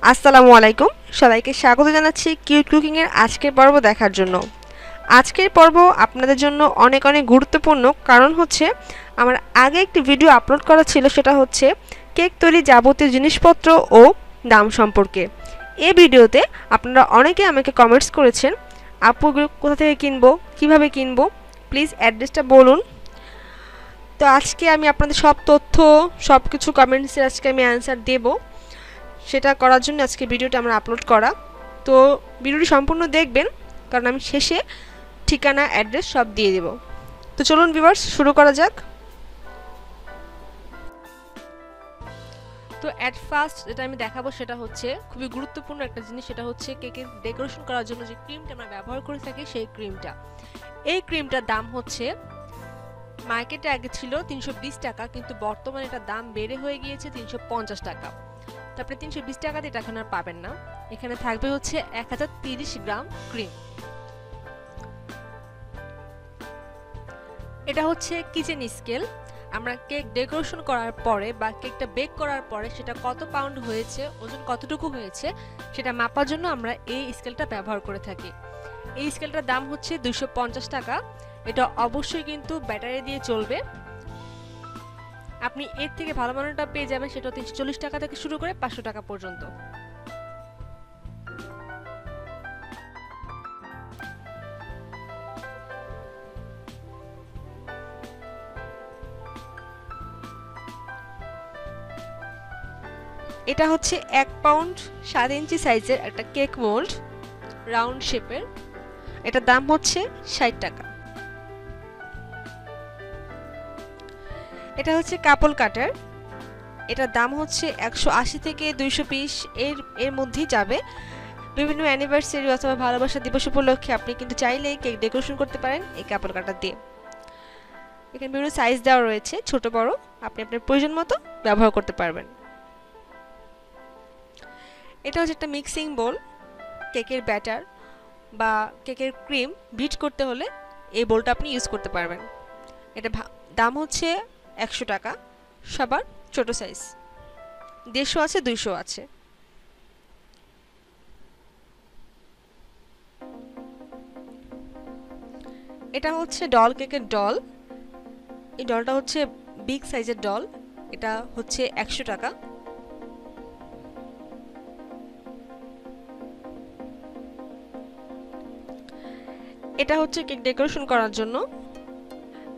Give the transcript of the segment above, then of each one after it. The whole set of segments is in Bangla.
আসসালামু আলাইকুম, সবাইকে স্বাগত জানাচ্ছি কিউট কুকিং এর আজকের পর্ব দেখার জন্য। আজকের পর্ব আপনাদের জন্য অনেক অনেক গুরুত্বপূর্ণ, কারণ হচ্ছে আমার আগে একটি ভিডিও আপলোড করা ছিল, সেটা হচ্ছে কেক তৈরি যাবতীয় জিনিসপত্র ও দাম সম্পর্কে। এই ভিডিওতে আপনারা অনেকে আমাকে কমেন্টস করেছেন, আপু কোথা থেকে কিনবো, কিভাবে কিনবো, প্লিজ অ্যাড্রেসটা বলুন। তো আজকে আমি আপনাদের সব তথ্য, সব কিছু কমেন্টসের আজকে আমি অ্যান্সার দেবো। সেটা করার জন্য আজকে ভিডিওটা আমরা আপলোড করা। তো ভিডিওটি সম্পূর্ণ দেখবেন, কারণ আমি শেষে ঠিকানা, অ্যাড্রেস সব দিয়ে দেব। তো চলুন ভিউয়ার্স, শুরু করা যাক। তো অ্যাট ফার্স্ট যেটা আমি দেখাবো সেটা হচ্ছে খুবই গুরুত্বপূর্ণ একটা জিনিস, সেটা হচ্ছে কেকের ডেকোরেশন করার জন্য যে ক্রিমটা আমরা ব্যবহার করে থাকি সেই ক্রিমটা। এই ক্রিমটার দাম হচ্ছে, মার্কেটে আগে ছিল 320 টাকা, কিন্তু বর্তমানে এটার দাম বেড়ে হয়ে গিয়েছে 350 টাকা। তারপরে 320 টাকাতে এটা এখন আর পাবেন না। এখানে থাকবে হচ্ছে 1030 গ্রাম ক্রিম। এটা হচ্ছে কিচেন স্কেল। আমরা কেক ডেকোরেশন করার পরে বা কেকটা বেক করার পরে সেটা কত পাউন্ড হয়েছে, ওজন কতটুকু হয়েছে, সেটা মাপার জন্য আমরা এই স্কেলটা ব্যবহার করে থাকি। এই স্কেলটার দাম হচ্ছে 250 টাকা। এটা অবশ্যই কিন্তু ব্যাটারি দিয়ে চলবে। আপনি এর থেকে ভালো মানেরটা পেয়ে যাবেন, সেটা 340 টাকা থেকে শুরু করে 500 টাকা পর্যন্ত। এটা হচ্ছে 1 পাউন্ড 7 ইঞ্চি সাইজের একটা কেক মোল্ড, রাউন্ড শেপের। এটার দাম হচ্ছে 60 টাকা। এটা হচ্ছে কাপল কাটার। এটার দাম হচ্ছে 180 থেকে 200 পিস এর মধ্যেই যাবে। বিভিন্ন অ্যানিভার্সারি অথবা ভালোবাসা দিবস উপলক্ষে আপনি কিন্তু চাইলে কেক ডেকোরেশন করতে পারেন এই কাপল কাটার দিয়ে। এখানে বিভিন্ন সাইজ দেওয়া রয়েছে, ছোট বড়, আপনি আপনার প্রয়োজন মতো ব্যবহার করতে পারবেন। এটা হচ্ছে একটা মিক্সিং বোল। কেকের ব্যাটার বা কেকের ক্রিম বিট করতে হলে এই বোলটা আপনি ইউজ করতে পারবেন। এটা দাম হচ্ছে 100 টাকা, সবার ছোট সাইজ। 150 আছে, 200 আছে। এটা হচ্ছে ডল কেকের ডল। এই ডলটা হচ্ছে বিগ সাইজের ডল। এটা হচ্ছে 100 টাকা। এটা হচ্ছে কেক ডেকোরেশন করার জন্য।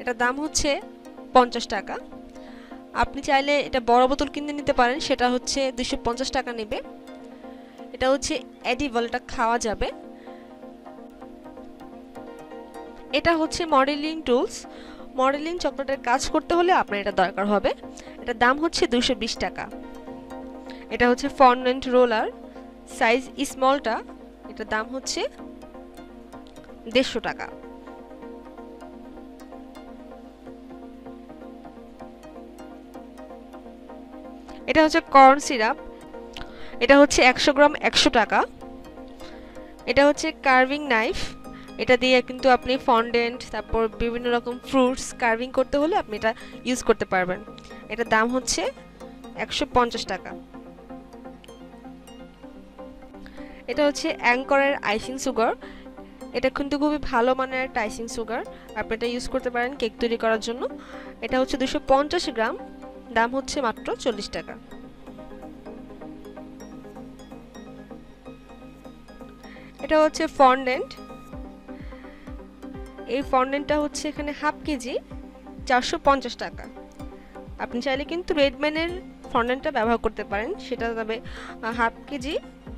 এটার দাম হচ্ছে 50 টাকা। আপনি চাইলে এটা বড় বোতল কিনে নিতে পারেন, সেটা হচ্ছে 250 টাকা নেবে। এটা হচ্ছে এডিবল, এটা খাওয়া যাবে। এটা হচ্ছে মডেলিং টুলস। মডেলিং চকলেটের কাজ করতে হলে আপনার এটা দরকার হবে। এটার দাম হচ্ছে 220 টাকা। এটা হচ্ছে ফন্ডেন্ট রোলার, সাইজ স্মলটা। এটার দাম হচ্ছে 150 টাকা। এটা হচ্ছে কর্ন সিরাপ। এটা হচ্ছে 100 গ্রাম 100 টাকা। এটা হচ্ছে কার্ভিং নাইফ। এটা দিয়ে কিন্তু আপনি ফন্ডেন্ট, তারপর বিভিন্ন রকম ফ্রুটস কার্ভিং করতে হলে আপনি এটা ইউজ করতে পারবেন। এটার দাম হচ্ছে 150 টাকা। এটা হচ্ছে অ্যাঙ্করের আইসিং সুগার। এটা কিন্তু খুবই ভালো মানের একটা আইসিং সুগার, আপনি এটা ইউজ করতে পারেন কেক তৈরি করার জন্য। এটা হচ্ছে 250 গ্রাম, দাম হচ্ছে মাত্র 40 টাকা। এটা হচ্ছে ফন্ডেন্ট। এই ফন্ডেন্টটা হচ্ছে এখানে হাফ কেজি, 450 টাকা। আপনি চাইলে কিন্তু রেডম্যানের ফন্ডেন্টটা ব্যবহার করতে পারেন, সেটা তবে হাফ কেজি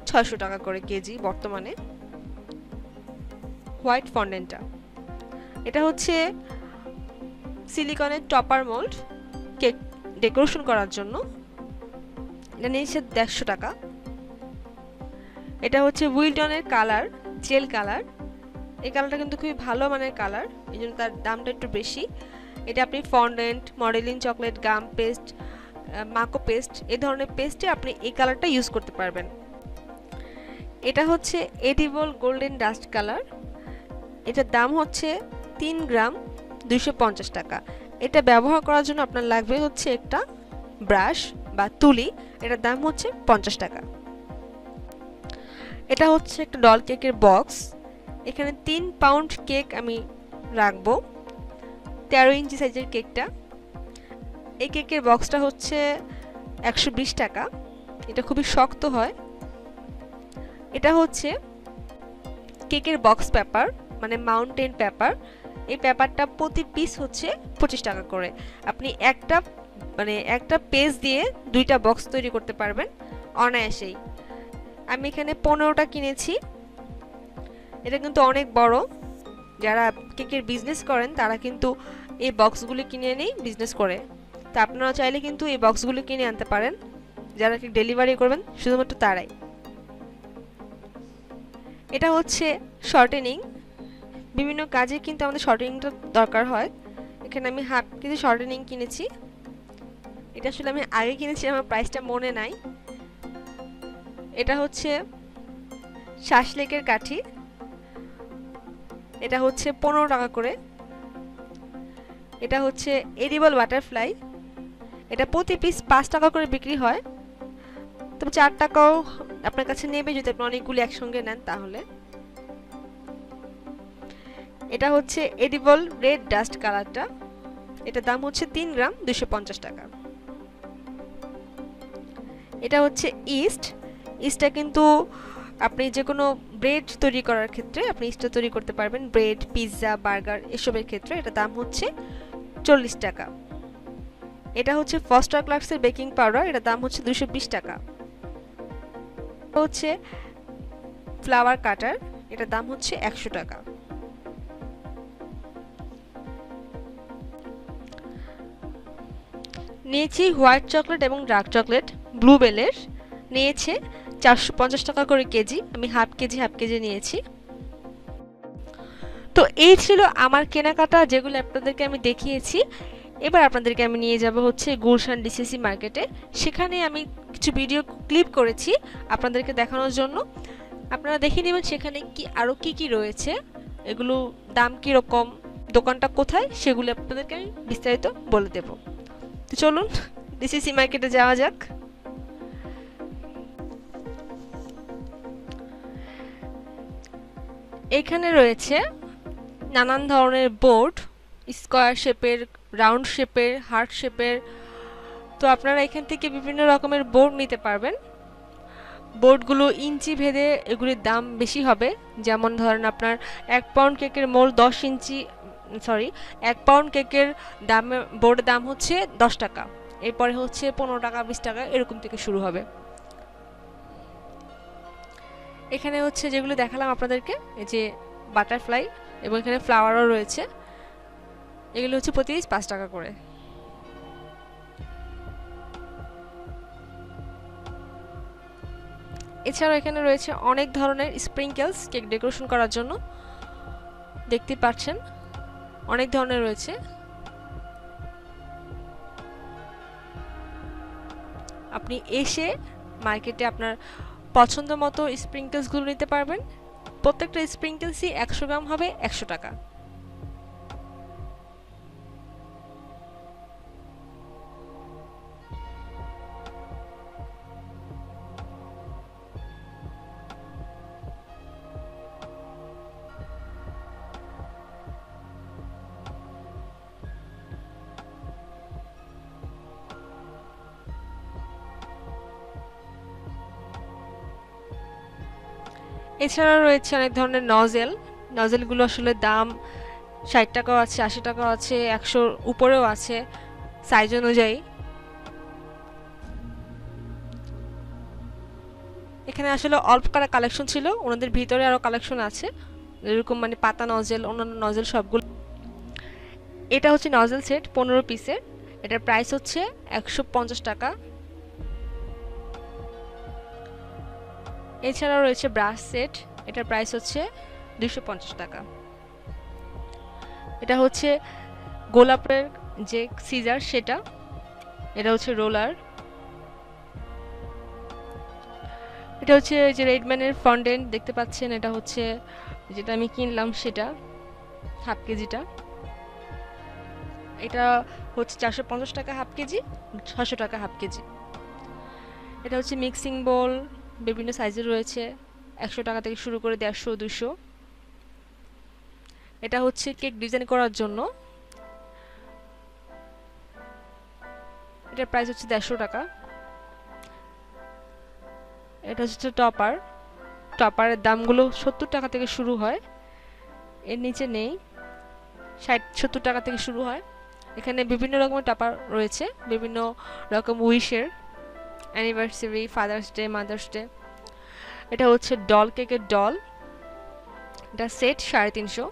600 টাকা করে কেজি বর্তমানে। হোয়াইট ফন্ডেন্টটা, এটা হচ্ছে সিলিকনের টপার মোল্ড, কেক ডেকোরেশন করার জন্য। এটা নিয়েছে 150 টাকা। এটা হচ্ছে উইলটনের কালার, জেল কালার। এই কালারটা কিন্তু খুবই ভালো মানের কালার, এই জন্য তার দামটা একটু বেশি। এটা আপনি ফন্ডেন্ট, মডেলিং চকলেট, গাম পেস্ট, মাকো পেস্ট, এই ধরনের পেস্টে আপনি এই কালারটা ইউজ করতে পারবেন। এটা হচ্ছে এডিবল গোল্ডেন ডাস্ট কালার। এটার দাম হচ্ছে 3 গ্রাম 250 টাকা। এটা ব্যবহার করার জন্য আপনার লাগবে হচ্ছে একটা ব্রাশ বা তুলি। এটার দাম হচ্ছে 50 টাকা। এটা হচ্ছে একটা ডল কেকের বক্স। এখানে 3 পাউন্ড কেক আমি রাখবো, 13 ইঞ্চি সাইজের কেকটা। এই কেকের বক্সটা হচ্ছে 120 টাকা। এটা খুবই শক্ত হয়। এটা হচ্ছে কেকের বক্স পেপার, মানে মাউন্টেন পেপার। এই পেপারটা প্রতি পিস হচ্ছে 25 টাকা করে। আপনি একটা পেজ দিয়ে 2টা বক্স তৈরি করতে পারবেন অনায়াসেই। আমি এখানে 15টা কিনেছি। এটা কিন্তু অনেক বড়। যারা কেকের বিজনেস করেন তারা কিন্তু এই বক্সগুলো কিনে এনেই বিজনেস করে। তা আপনারা চাইলে কিন্তু এই বক্সগুলো কিনে আনতে পারেন, যারা কেক ডেলিভারি করবেন শুধুমাত্র তারাই। এটা হচ্ছে শর্টেনিং। বিভিন্ন কাজে কিন্তু আমাদের শর্টেনিংটা দরকার হয়। এখানে আমি হাফ কেজি শর্টেনিং কিনেছি। এটা আসলে আমি আগে কিনেছি, আমার প্রাইসটা মনে নাই। এটা হচ্ছে শাসলেকের কাঠি। এটা হচ্ছে 15 টাকা করে। এটা হচ্ছে এডিবল বাটারফ্লাই। এটা প্রতি পিস 5 টাকা করে বিক্রি হয়, তবে 4 টাকাও আপনার কাছে নেবে যদি আপনি অনেকগুলি একসঙ্গে নেন তাহলে। এটা হচ্ছে এডিবল রেড ডাস্ট কালারটা। এটা দাম হচ্ছে 3 গ্রাম 250 টাকা। এটা হচ্ছে ইস্টটা কিন্তু আপনি যে কোনো ব্রেড তৈরি করার ক্ষেত্রে আপনি ইস্টটা তৈরি করতে পারবেন, ব্রেড, পিৎজা, বার্গার এসবের ক্ষেত্রে। এটা দাম হচ্ছে 40 টাকা। এটা হচ্ছে ফস্টার ক্লার্কসের বেকিং পাউডার। এটা দাম হচ্ছে 220 টাকা। এটা হচ্ছে ফ্লাওয়ার কাটার। এটা দাম হচ্ছে 100 টাকা। নিয়েছি হোয়াইট চকলেট এবং ডার্ক চকলেট ব্লুবেলের। নিয়েছে 450 টাকা করে কেজি। আমি হাফ কেজি নিয়েছি। তো এই ছিল আমার কেনাকাটা, যেগুলো আপনাদেরকে আমি দেখিয়েছি। এবার আপনাদেরকে আমি নিয়ে যাব হচ্ছে গুলশান ডিসিসি মার্কেটে। সেখানে আমি কিছু ভিডিও ক্লিপ করেছি আপনাদেরকে দেখানোর জন্য। আপনারা দেখে নেবেন সেখানে আরও কি রয়েছে, এগুলো দাম কীরকম, দোকানটা কোথায়, সেগুলো আপনাদেরকে আমি বিস্তারিত বলে দেব। তো চলুন ডিসিসি মার্কেটে যাওয়া যাক। এখানে রয়েছে নানান ধরনের বোর্ড, স্কোয়ার শেপের, রাউন্ড শেপের, হার্ট শেপের। তো আপনারা এখান থেকে বিভিন্ন রকমের বোর্ড নিতে পারবেন। বোর্ডগুলো ইঞ্চি ভেদে এগুলির দাম বেশি হবে। যেমন ধরেন আপনার 1 পাউন্ড কেকের মোল 1 পাউন্ড কেকের বোর্ডের দাম হচ্ছে 10 টাকা। এরপরে হচ্ছে 15 টাকা, 20 টাকা এরকম থেকে শুরু হবে। এখানে হচ্ছে যেগুলো দেখালাম আপনাদেরকে, এই যে বাটারফ্লাই এবং এখানে ফ্লাওয়ারও রয়েছে। এগুলো হচ্ছে প্রতি পিস 5 টাকা করে। এছাড়াও এখানে রয়েছে অনেক ধরনের স্প্রিঙ্কেলস কেক ডেকোরেশন করার জন্য। দেখতে পাচ্ছেন অনেক ধরনের রয়েছে। আপনি এসে মার্কেটে আপনার পছন্দ মতো স্প্রিঙ্কেলসগুলো নিতে পারবেন। প্রত্যেকটা স্প্রিঙ্কেলসই 100 গ্রাম হবে 100 টাকা। এছাড়াও রয়েছে অনেক ধরনের নজেলগুলো আসলে দাম 60 টাকাও আছে, 80 টাকাও আছে, 100 উপরেও আছে সাইজ অনুযায়ী। এখানে আসলে অল্প করা কালেকশন ছিল, ওনাদের ভিতরে আরও কালেকশন আছে এরকম, মানে পাতা নজেল, অন্যান্য নজেল সবগুলো। এটা হচ্ছে নজেল সেট 15 পিসের। এটার প্রাইস হচ্ছে 150 টাকা। এছাড়াও রয়েছে ব্রাশ সেট। এটার প্রাইস হচ্ছে 250 টাকা। এটা হচ্ছে গোলাপের যে সিজার সেটা। এটা হচ্ছে রোলার। এটা হচ্ছে যে রেডম্যানের ফন্ডেন্ট দেখতে পাচ্ছেন, এটা হচ্ছে যেটা আমি কিনলাম সেটা, হাফ কেজিটা। এটা হচ্ছে 450 টাকা হাফ কেজি, 600 টাকা হাফ কেজি। এটা হচ্ছে মিক্সিং বোল, বিভিন্ন সাইজের রয়েছে। 100 টাকা থেকে শুরু করে 150 200। এটা হচ্ছে কেক ডিজাইন করার জন্য, এটার প্রাইস হচ্ছে 150 টাকা। এটা হচ্ছে টপার, টপারের দামগুলো 70 টাকা থেকে শুরু হয়, এর নিচে নেই, 60-70 টাকা থেকে শুরু হয়। এখানে বিভিন্ন রকমের টপার রয়েছে, বিভিন্ন রকম উইশের, anniversary, father's day, mother's day. এটা হচ্ছে ডল কেকের ডল, এটা সেট 350।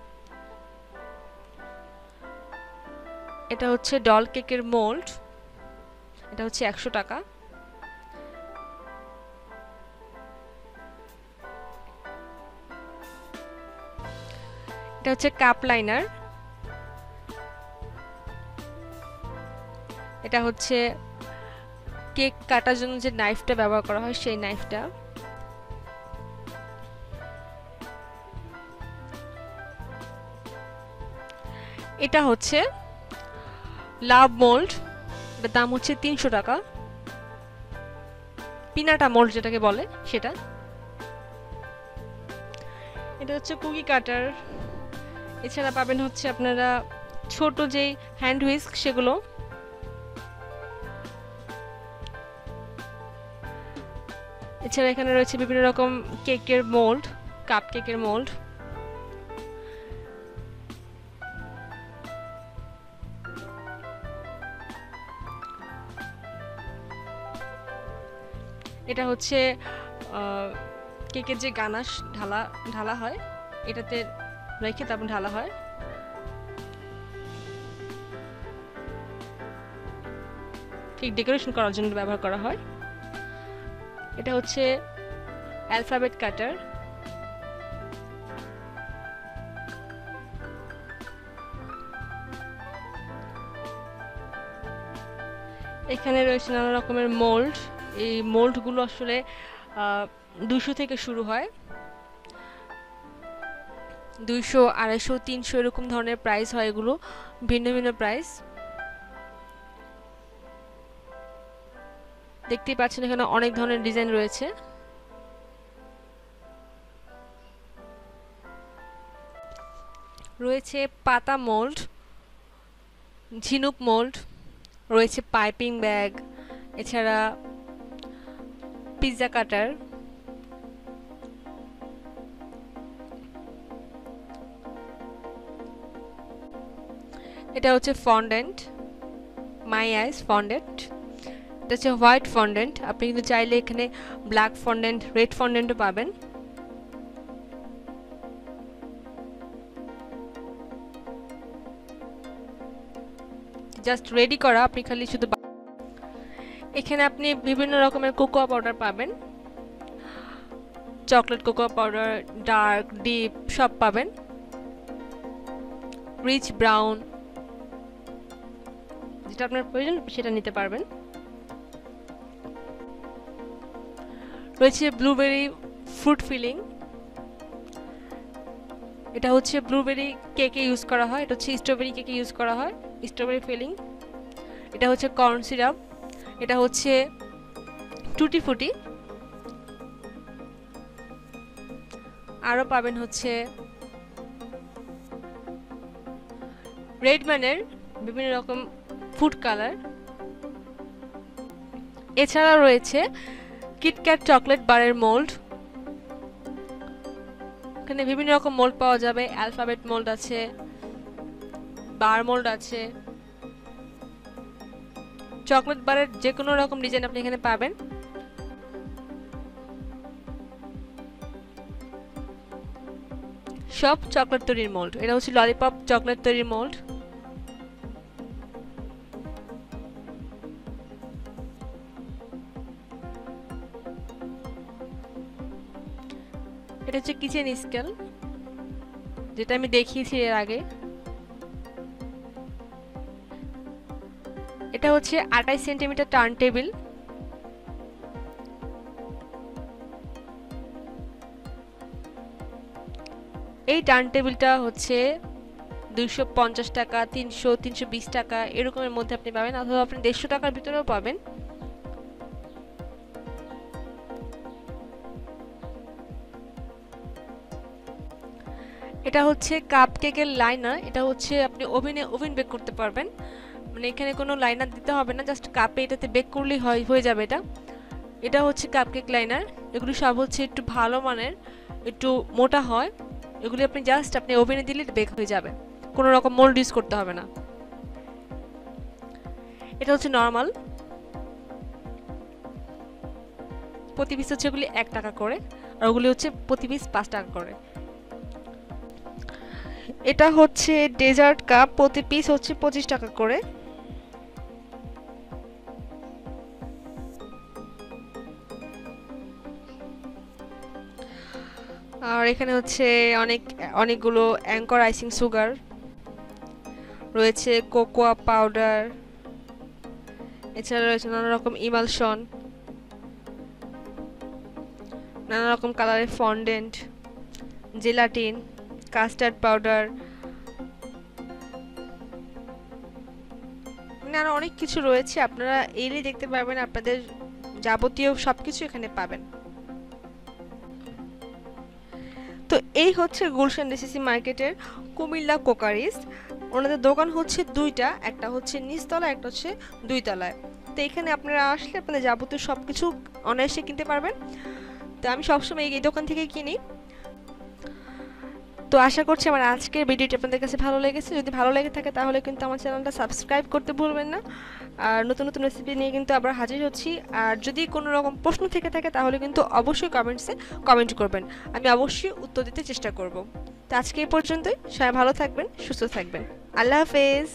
এটা হচ্ছে ডল কেকের মোল্ড, এটা হচ্ছে 100 টাকা। এটা হচ্ছে কাপ লাইনার, এটা হচ্ছে কেক কাটার জন্য যে নাইফটা ব্যবহার করা হয় সেই নাইফটা। এটা হচ্ছে লাভ মোল্ড, এটার দাম হচ্ছে 300 টাকা। পিনাটা মোল্ড যেটাকে বলে সেটা। এটা হচ্ছে কুকি কাটার। এছাড়া পাবেন হচ্ছে আপনারা ছোট যেই হ্যান্ড হুইস্ক সেগুলো। এছাড়া এখানে রয়েছে বিভিন্ন রকম কেকের মোল্ড, কাপ কেকের মোল্ড। এটা হচ্ছে কেকের যে গানাশ ঢালা হয়, এটাতে রেখে তারপর ঢালা হয়। কেক ডেকোরেশন করার জন্য ব্যবহার করা হয়। এটা হচ্ছে অ্যালফাবেট কাটার। এখানে রয়েছে নানা রকমের মোল্ড। এই মোল্ডগুলো আসলে 200 থেকে শুরু হয়, 200, 250, 300 এরকম ধরনের প্রাইস হয়, এগুলো ভিন্ন ভিন্ন প্রাইস। দেখতেই পাচ্ছেন এখানে অনেক ধরনের ডিজাইন রয়েছে। রয়েছে পাতা মোল্ড, ঝিনুক মোল্ড, রয়েছে পাইপিং ব্যাগ, এছাড়া পিৎজা কাটার। এটা হচ্ছে ফন্ডেন্ট, মাই আইস ফন্ডেন্ট। এটা হচ্ছে হোয়াইট ফন্ডেন্ট। আপনি কিন্তু চাইলে এখানে ব্ল্যাক ফন্ডেন্ট, রেড ফন্ডেন্টও পাবেন। জাস্ট রেডি করা, আপনি খালি শুধু। এখানে আপনি বিভিন্ন রকমের কোকোয়া পাউডার পাবেন, chocolate cocoa powder, dark, deep সব পাবেন, রিচ ব্রাউন, যেটা আপনার প্রয়োজন সেটা নিতে পারবেন। রয়েছে ব্লুবেরি ফ্রুট ফিলিং, এটা হচ্ছে ব্লুবেরি কেকে ইউজ করা হয়, এটা হচ্ছে স্ট্রবেরি কেকে ইউজ করা হয়, স্ট্রবেরি ফিলিং। এটা হচ্ছে কর্ন সিরাপ, এটা হচ্ছে টুটি ফুটি। আরও পাবেন হচ্ছে রেডম্যানের বিভিন্ন রকম ফুড কালার। এছাড়া রয়েছে কিটক্যাট চকলেট বারের মোল্ড। এখানে বিভিন্ন রকম মোল্ড পাওয়া যাবে, অ্যালফাবেট মোল্ড আছে, বার মোল্ড আছে, চকলেট বারের যে কোনো রকম ডিজাইন আপনি এখানে পাবেন। সব চকলেট তৈরির মোল্ড। এটা হচ্ছে ললিপপ চকলেট তৈরির মোল্ড। এটা হচ্ছে কিচেন স্কেল, যেটা আমি দেখিয়েছি এর আগে। এটা হচ্ছে 28 সেন্টিমিটার টার্ন টেবিল। এই টার্ন টেবিলটা হচ্ছে 250 টাকা, 300, 320 টাকা এরকমের মধ্যে আপনি পাবেন, অথবা আপনি 150 টাকার ভিতরেও পাবেন। এটা হচ্ছে কাপ কেকের লাইনার। এটা হচ্ছে আপনি ওভেন বেক করতে পারবেন, মানে এখানে কোনো লাইনার দিতে হবে না, জাস্ট কাপে এটাতে বেক করলেই হয়ে যাবে। এটা হচ্ছে কাপ কেক লাইনার। এগুলি সব হচ্ছে একটু ভালো মানের, একটু মোটা হয়। এগুলি আপনি ওভেনে দিলে বেক হয়ে যাবে, কোনো রকম মোল্ড ইউজ করতে হবে না। এটা হচ্ছে নর্মাল, প্রতি পিস হচ্ছে এগুলি 1 টাকা করে, আর ওগুলি হচ্ছে প্রতি পিস 5 টাকা করে। এটা হচ্ছে ডেজার্ট কাপ, প্রতি পিস হচ্ছে 25 টাকা করে। আর এখানে হচ্ছে অনেকগুলো অ্যাঙ্কর আইসিং সুগার রয়েছে, কোকোয়া পাউডার, এছাড়া রয়েছে নানা রকম ইমালশন, নানা রকম কালারের ফন্ডেন্ট, জেলাটিন, কাস্টার্ড পাউডার, মানে আরো অনেক কিছু রয়েছে। আপনারা এলেই দেখতে পারবেন, আপনাদের যাবতীয় সবকিছু এখানে পাবেন। তো এই হচ্ছে গুলশান ডিসিসি মার্কেটের কুমিল্লা কোকারিস। ওনাদের দোকান হচ্ছে দুইটা, একটা হচ্ছে নিচতলা, একটা হচ্ছে 2 তলায়। তো এখানে আপনারা আসলে আপনাদের যাবতীয় সবকিছু অনায়াসে কিনতে পারবেন। তো আমি সবসময় এই দোকান থেকে কিনি। তো আশা করছি আমার আজকের ভিডিওটি আপনাদের কাছে ভালো লেগেছে। যদি ভালো লেগে থাকে তাহলে কিন্তু আমার চ্যানেলটা সাবস্ক্রাইব করতে ভুলবেন না। আর নতুন নতুন রেসিপি নিয়ে কিন্তু আবার হাজির হচ্ছি। আর যদি কোনো রকম প্রশ্ন থেকে থাকে তাহলে কিন্তু অবশ্যই কমেন্টসে কমেন্ট করবেন, আমি অবশ্যই উত্তর দিতে চেষ্টা করব। তো আজকে এই পর্যন্তই। সবাই ভালো থাকবেন, সুস্থ থাকবেন। আল্লাহ হাফেজ।